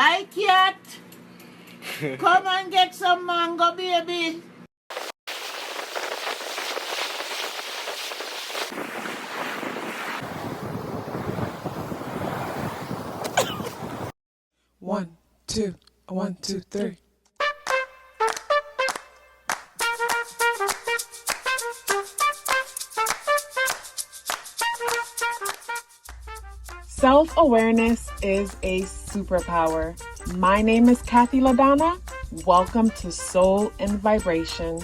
Hi, cat. Come and get some mango, baby. One, two, 1, 2, 3. Self-awareness is a superpower. My name is KathyLaDonna. Welcome to Soul and Vibration.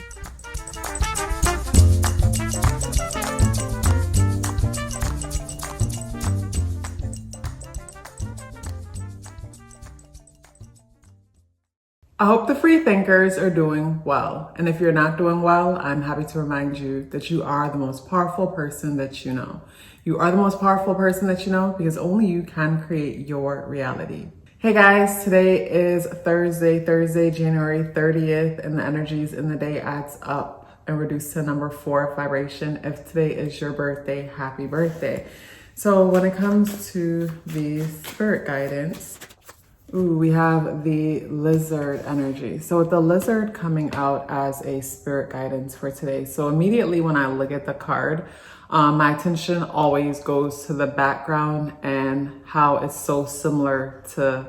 I hope the free thinkers are doing well. And if you're not doing well, I'm happy to remind you that you are the most powerful person that you know. You are the most powerful person that you know because only you can create your reality. Hey guys, today is Thursday, January 30th, and the energies in the day adds up and reduced to number 4 vibration. If today is your birthday, happy birthday. So when it comes to the spirit guidance, we have the lizard energy. So with the lizard coming out as a spirit guidance for today. So immediately when I look at the card, my attention always goes to the background and how it's so similar to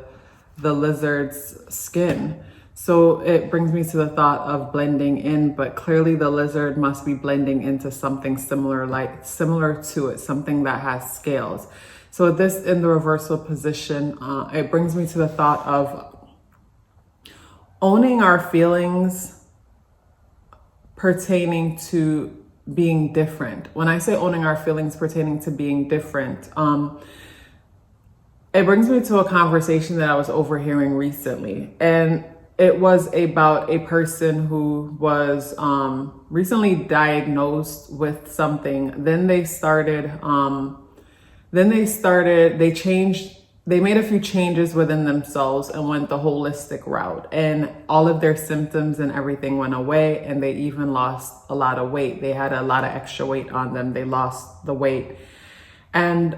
the lizard's skin. So it brings me to the thought of blending in, but clearly the lizard must be blending into something similar to it, something that has scales. So this in the reversal position, it brings me to the thought of owning our feelings pertaining to being different. When I say owning our feelings pertaining to being different, it brings me to a conversation that I was overhearing recently. And it was about a person who was recently diagnosed with something. They made a few changes within themselves and went the holistic route, and all of their symptoms and everything went away, and they even lost a lot of weight. They had a lot of extra weight on them. They lost the weight. And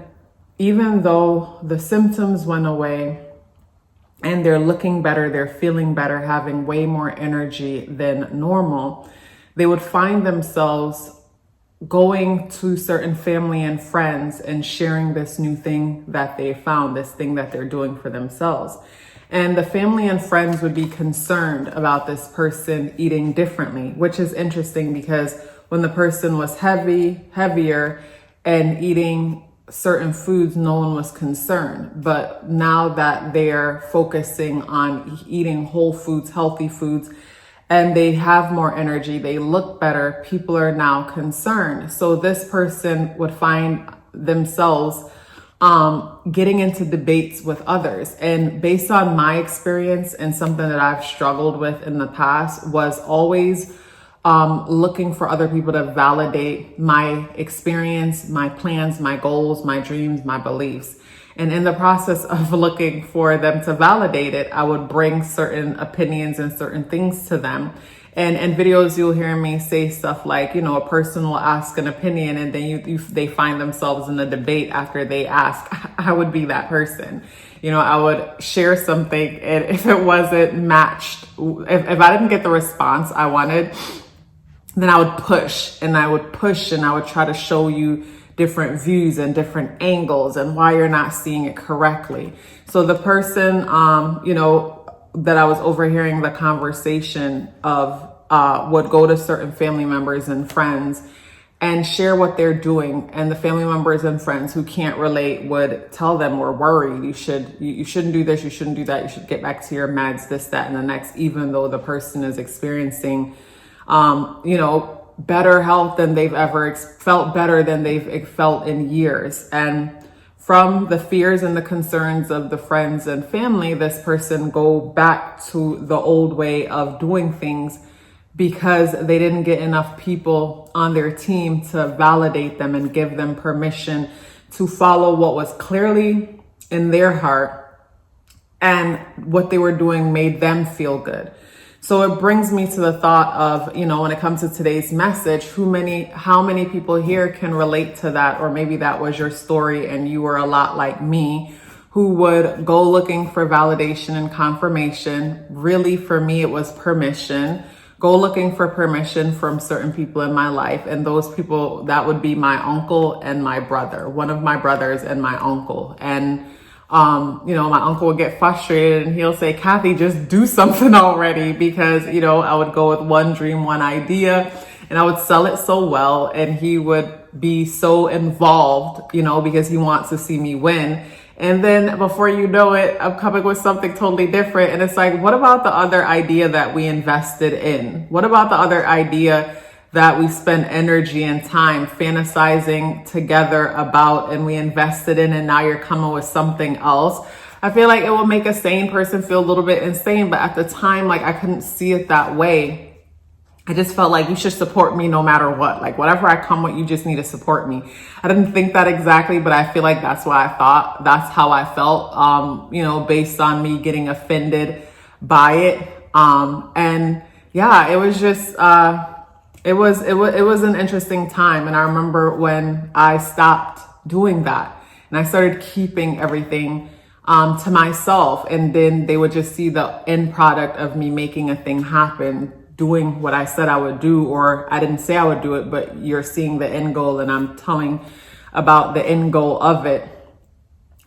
even though the symptoms went away and they're looking better, they're feeling better, having way more energy than normal, they would find themselves going to certain family and friends and sharing this new thing that they found, this thing that they're doing for themselves. And the family and friends would be concerned about this person eating differently, which is interesting because when the person was heavier and eating certain foods, no one was concerned. But now that they're focusing on eating whole foods, healthy foods, and they have more energy, they look better, people are now concerned. So this person would find themselves getting into debates with others. And based on my experience and something that I've struggled with in the past was always looking for other people to validate my experience, my plans, my goals, my dreams, my beliefs. And in the process of looking for them to validate it, I would bring certain opinions and certain things to them. And in videos, you'll hear me say stuff like, you know, a person will ask an opinion and then they find themselves in a debate after they ask. I would be that person. You know, I would share something, and if it wasn't matched, if I didn't get the response I wanted, then I would push and I would try to show you different views and different angles and why you're not seeing it correctly. So the person, that I was overhearing the conversation of, would go to certain family members and friends and share what they're doing. And the family members and friends who can't relate would tell them, we're worried. You shouldn't do this. You shouldn't do that. You should get back to your meds, this, that, and the next, even though the person is experiencing, better health than they've ever felt, better than they've felt in years. And from the fears and the concerns of the friends and family, this person go back to the old way of doing things because they didn't get enough people on their team to validate them and give them permission to follow what was clearly in their heart, and what they were doing made them feel good. So it brings me to the thought of, when it comes to today's message, how many people here can relate to that? Or maybe that was your story and you were a lot like me, who would go looking for validation and confirmation. Really, for me, it was permission. Go looking for permission from certain people in my life. And those people, that would be my uncle and my brother, one of my brothers and my uncle. And, my uncle would get frustrated and he'll say, Kathy, just do something already. Because, I would go with one dream, one idea, and I would sell it so well. And he would be so involved, because he wants to see me win. And then before you know it, I'm coming with something totally different. And it's like, what about the other idea that we invested in? What about the other idea that we spent energy and time fantasizing together about and we invested in, and now you're coming with something else? I feel like it will make a sane person feel a little bit insane, but at the time, I couldn't see it that way. I just felt like you should support me no matter what. Whatever I come with, you just need to support me. I didn't think that exactly, but I feel like that's what I thought. That's how I felt, based on me getting offended by it. It was just, it was an interesting time. And I remember when I stopped doing that and I started keeping everything to myself. And then they would just see the end product of me making a thing happen, doing what I said I would do, or I didn't say I would do it, but you're seeing the end goal and I'm telling about the end goal of it.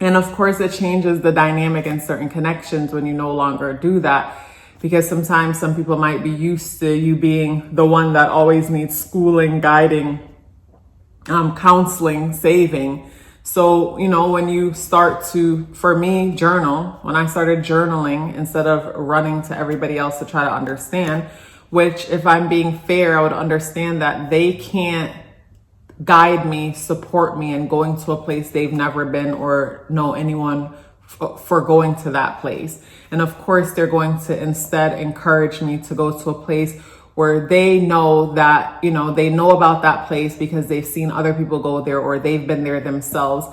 And of course it changes the dynamic in certain connections when you no longer do that, because sometimes some people might be used to you being the one that always needs schooling, guiding, counseling, saving. So, when you start to, for me, journal, when I started journaling instead of running to everybody else to try to understand, which if I'm being fair, I would understand that they can't guide me, support me in going to a place they've never been or know anyone for going to that place. And of course, they're going to instead encourage me to go to a place where they know that, they know about that place because they've seen other people go there or they've been there themselves,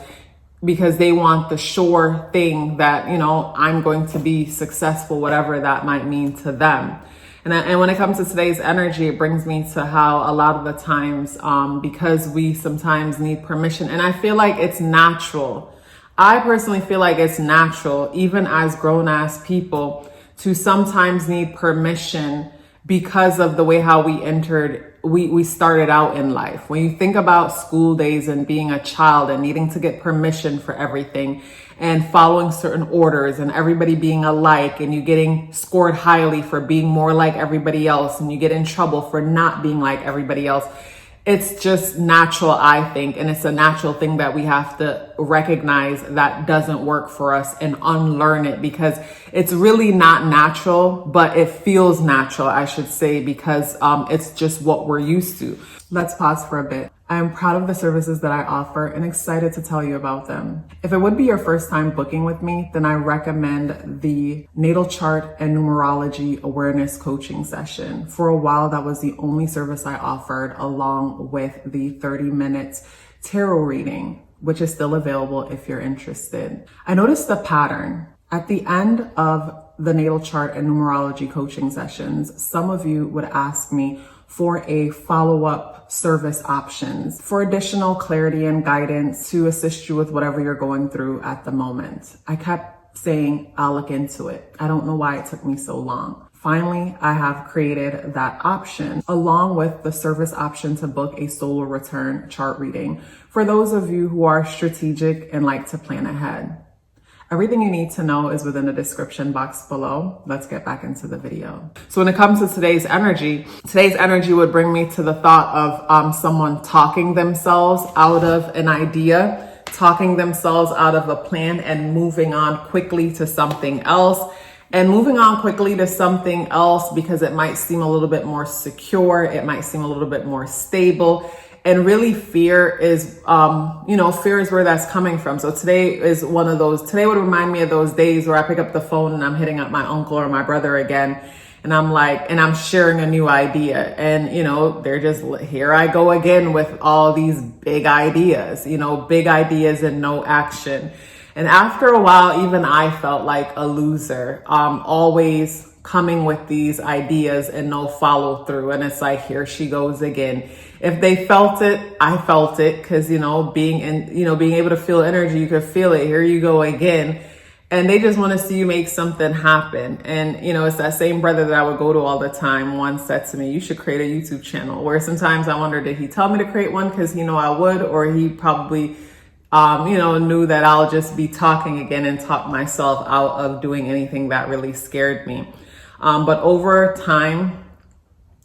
because they want the sure thing that, I'm going to be successful, whatever that might mean to them. And when it comes to today's energy, it brings me to how a lot of the times, because we sometimes need permission, and I feel like it's natural. I personally feel like it's natural, even as grown-ass people, to sometimes need permission because of the way how we started out in life. When you think about school days and being a child and needing to get permission for everything and following certain orders and everybody being alike, and you getting scored highly for being more like everybody else, and you get in trouble for not being like everybody else. It's just natural, I think, and it's a natural thing that we have to recognize that doesn't work for us and unlearn it, because it's really not natural, but it feels natural, I should say, because it's just what we're used to. Let's pause for a bit. I am proud of the services that I offer and excited to tell you about them. If it would be your first time booking with me, then I recommend the natal chart and numerology awareness coaching session. For a while, that was the only service I offered, along with the 30 minutes tarot reading, which is still available if you're interested. I noticed a pattern. At the end of the natal chart and numerology coaching sessions, some of you would ask me for a follow-up service options for additional clarity and guidance to assist you with whatever you're going through at the moment. I kept saying, I'll look into it. I don't know why it took me so long. Finally, I have created that option along with the service option to book a solo return chart reading for those of you who are strategic and like to plan ahead. Everything you need to know is within the description box below. Let's get back into the video. So when it comes to today's energy would bring me to the thought of someone talking themselves out of an idea, talking themselves out of a plan, and moving on quickly to something else. And moving on quickly to something else because it might seem a little bit more secure, it might seem a little bit more stable. And really fear is where that's coming from. So today is one of those, today would remind me of those days where I pick up the phone and I'm hitting up my uncle or my brother again. And I'm like, and I'm sharing a new idea. And, they're just, here I go again with all these big ideas and no action. And after a while, even I felt like a loser, always coming with these ideas and no follow through. And it's like, here she goes again. If they felt it, I felt it, because, being able to feel energy, you could feel it. Here you go again. And they just want to see you make something happen. And, it's that same brother that I would go to all the time once said to me, you should create a YouTube channel. Where sometimes I wonder, did he tell me to create one because he know I would, or he probably, knew that I'll just be talking again and talk myself out of doing anything that really scared me. But over time,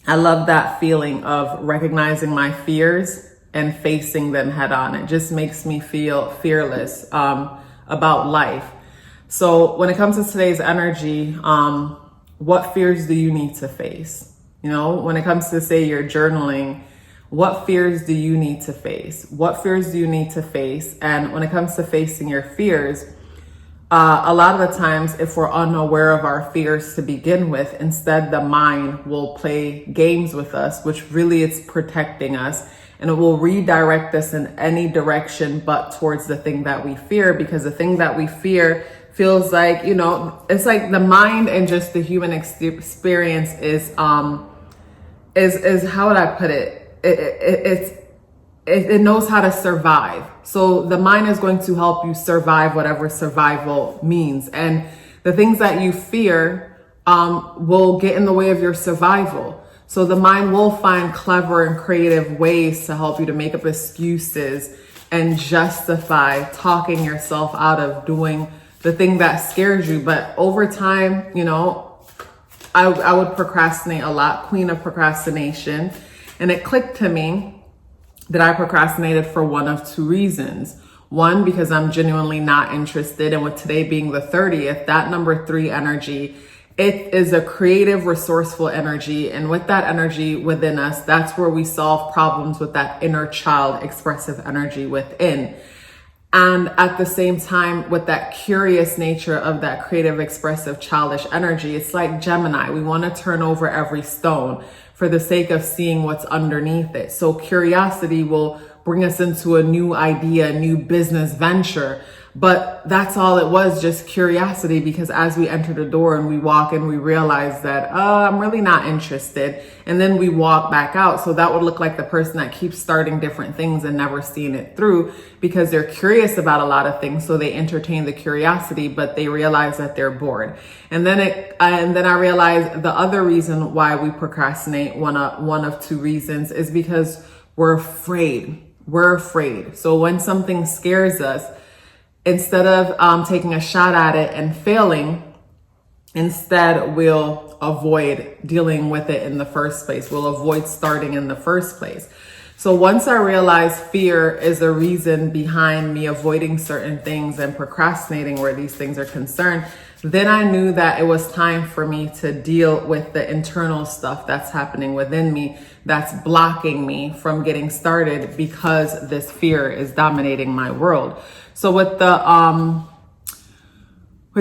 I love that feeling of recognizing my fears and facing them head on. It just makes me feel fearless about life. So when it comes to today's energy, what fears do you need to face? When it comes to, say, your journaling, what fears do you need to face? What fears do you need to face? And when it comes to facing your fears, a lot of the times, if we're unaware of our fears to begin with, instead the mind will play games with us, which really it's protecting us, and it will redirect us in any direction but towards the thing that we fear, because the thing that we fear feels like, it's like the mind and just the human experience is how would I put it? It knows how to survive. So the mind is going to help you survive whatever survival means. And the things that you fear will get in the way of your survival. So the mind will find clever and creative ways to help you to make up excuses and justify talking yourself out of doing the thing that scares you. But over time, I would procrastinate a lot, queen of procrastination. And it clicked to me that I procrastinated for one of two reasons. One, because I'm genuinely not interested. And with today being the 30th, that number 3 energy, it is a creative, resourceful energy. And with that energy within us, that's where we solve problems with that inner child expressive energy within. And at the same time, with that curious nature of that creative, expressive, childish energy, it's like Gemini. We want to turn over every stone for the sake of seeing what's underneath it. So curiosity will bring us into a new idea, a new business venture. But that's all it was, just curiosity, because as we enter the door and we walk in, we realize that, I'm really not interested. And then we walk back out. So that would look like the person that keeps starting different things and never seeing it through, because they're curious about a lot of things. So they entertain the curiosity, but they realize that they're bored. And then I realized the other reason why we procrastinate, one of two reasons, is because we're afraid. We're afraid. So when something scares us, instead of taking a shot at it and failing, instead we'll avoid dealing with it in the first place. We'll avoid starting in the first place. So once I realized fear is a reason behind me avoiding certain things and procrastinating where these things are concerned, then I knew that it was time for me to deal with the internal stuff that's happening within me that's blocking me from getting started, because this fear is dominating my world. So with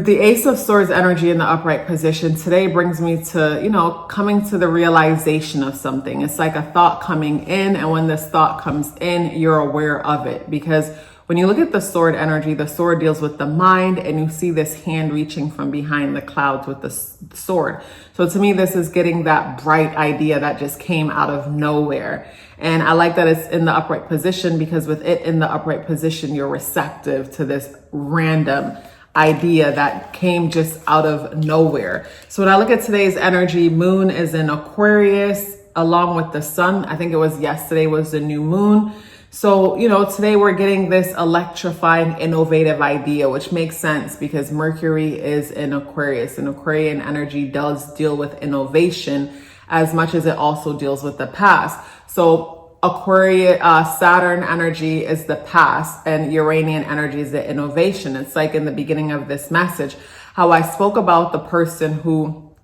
the Ace of Swords energy in the upright position, today brings me to, coming to the realization of something. It's like a thought coming in, and when this thought comes in, you're aware of it. Because when you look at the sword energy, the sword deals with the mind, and you see this hand reaching from behind the clouds with the sword. So to me, this is getting that bright idea that just came out of nowhere. And I like that it's in the upright position, because with it in the upright position, you're receptive to this random idea that came just out of nowhere. So when I look at today's energy, moon is in Aquarius along with the sun. I think it was yesterday was the new moon. So, today we're getting this electrifying, innovative idea, which makes sense because Mercury is in Aquarius, and Aquarian energy does deal with innovation as much as it also deals with the past. So Aquarius, Saturn energy is the past, and Uranian energy is the innovation. It's like in the beginning of this message, how I spoke about the person who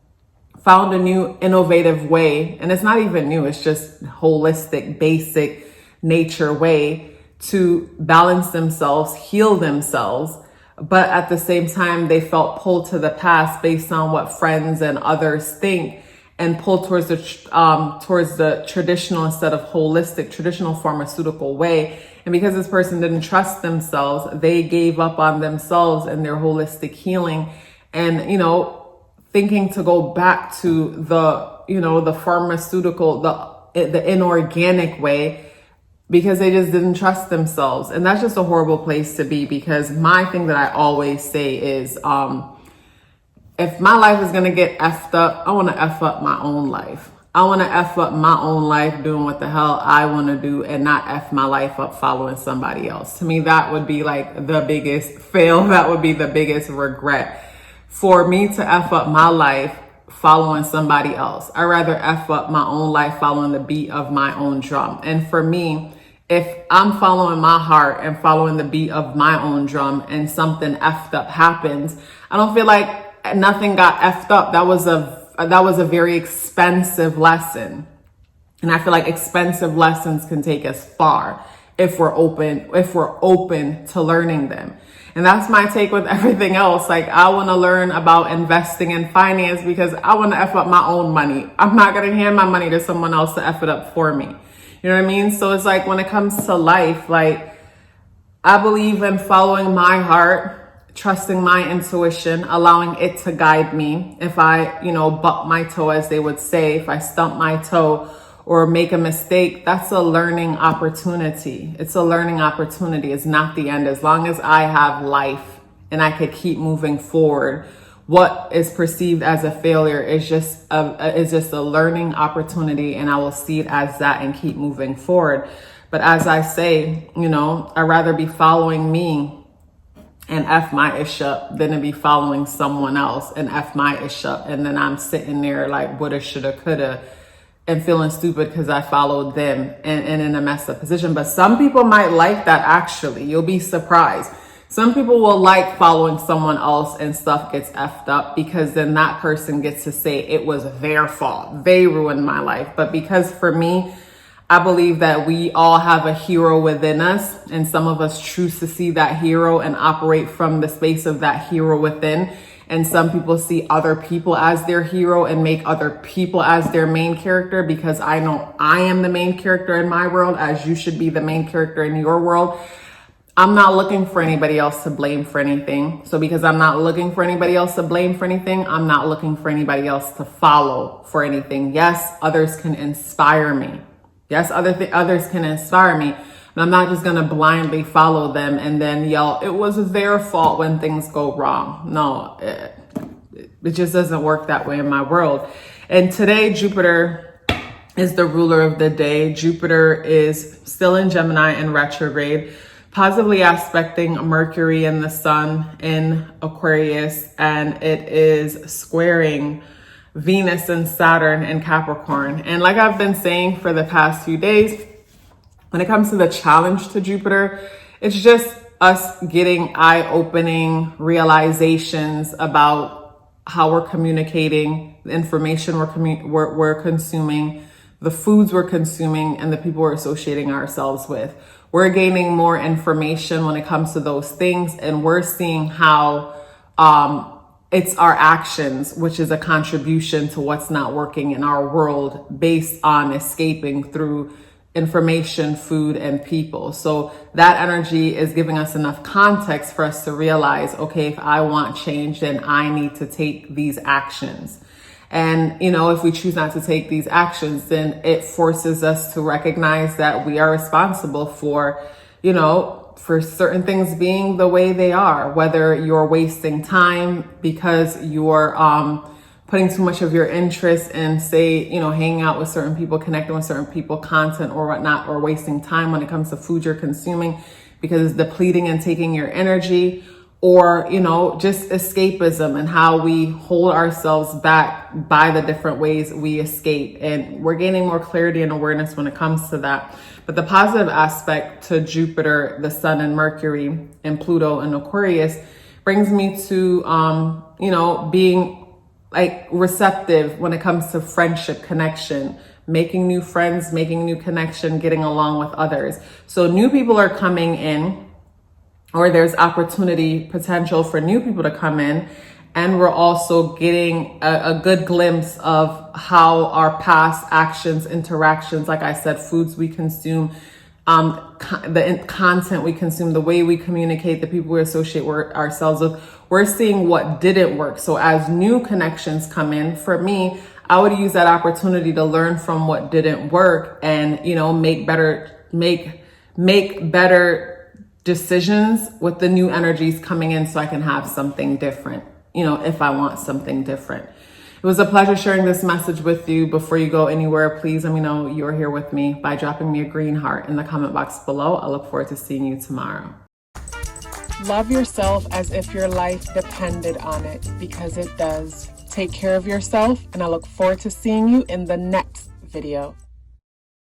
found a new innovative way, and it's not even new, it's just holistic, basic nature way to balance themselves, heal themselves. But at the same time, they felt pulled to the past based on what friends and others think, and pulled towards the traditional instead of holistic, traditional pharmaceutical way. And because this person didn't trust themselves, they gave up on themselves and their holistic healing, and, thinking to go back to the pharmaceutical, the inorganic way, because they just didn't trust themselves. And that's just a horrible place to be, because my thing that I always say is, if my life is gonna get effed up, I wanna F up my own life. I wanna F up my own life doing what the hell I wanna do, and not F my life up following somebody else. To me, that would be like the biggest fail. That would be the biggest regret. For me to F up my life following somebody else. I'd rather F up my own life following the beat of my own drum. And for me, if I'm following my heart and following the beat of my own drum and something effed up happens, I don't feel like nothing got effed up. That was a very expensive lesson. And I feel like expensive lessons can take us far if we're open to learning them. And that's my take with everything else. Like, I want to learn about investing in finance because I want to F up my own money. I'm not going to hand my money to someone else to F it up for me. You know what I mean? So it's like, when it comes to life, like, I believe in following my heart, trusting my intuition, allowing it to guide me. If I, buck my toe, as they would say, if I stump my toe or make a mistake, that's a learning opportunity. It's a learning opportunity. It's not the end. As long as I have life and I could keep moving forward, what is perceived as a failure is just a learning opportunity, and I will see it as that and keep moving forward. But as I say, I'd rather be following me and F my ish up than to be following someone else and F my ish up. And then I'm sitting there like, woulda, shoulda, coulda, and feeling stupid because I followed them and in a messed up position. But some people might like that, actually. You'll be surprised. Some people will like following someone else and stuff gets effed up, because then that person gets to say it was their fault. They ruined my life. But because for me, I believe that we all have a hero within us, and some of us choose to see that hero and operate from the space of that hero within. And some people see other people as their hero and make other people as their main character, because I know I am the main character in my world, as you should be the main character in your world. I'm not looking for anybody else to blame for anything. So because I'm not looking for anybody else to blame for anything, I'm not looking for anybody else to follow for anything. Yes, others can inspire me. Yes, others can inspire me. But I'm not just going to blindly follow them and then yell, it was their fault when things go wrong. No, it just doesn't work that way in my world. And today, Jupiter is the ruler of the day. Jupiter is still in Gemini in retrograde, positively aspecting Mercury and the Sun in Aquarius, and it is squaring Venus and Saturn in Capricorn. And like I've been saying for the past few days, when it comes to the challenge to Jupiter, it's just us getting eye-opening realizations about how we're communicating, the information we're consuming, the foods we're consuming, and the people we're associating ourselves with. We're gaining more information when it comes to those things, and we're seeing how it's our actions, which is a contribution to what's not working in our world based on escaping through information, food, and people. So that energy is giving us enough context for us to realize, okay, if I want change, then I need to take these actions. And, if we choose not to take these actions, then it forces us to recognize that we are responsible for, for certain things being the way they are, whether you're wasting time because you're putting too much of your interest in, say, hanging out with certain people, connecting with certain people, content or whatnot, or wasting time when it comes to food you're consuming because it's depleting and taking your energy, or, just escapism and how we hold ourselves back by the different ways we escape. And we're gaining more clarity and awareness when it comes to that. But the positive aspect to Jupiter, the Sun and Mercury and Pluto and Aquarius brings me to, being like receptive when it comes to friendship, connection, making new friends, making new connection, getting along with others. So new people are coming in, or there's opportunity, potential for new people to come in. And we're also getting a good glimpse of how our past actions, interactions, like I said, foods we consume, the content we consume, the way we communicate, the people we associate ourselves with, we're seeing what didn't work. So as new connections come in, for me, I would use that opportunity to learn from what didn't work and, you know, make better decisions with the new energies coming in so I can have something different, you know, if I want something different. It was a pleasure sharing this message with you. Before you go anywhere, please let me know you're here with me by dropping me a green heart in the comment box below. I look forward to seeing you tomorrow. Love yourself as if your life depended on it, because it does. Take care of yourself, and I look forward to seeing you in the next video.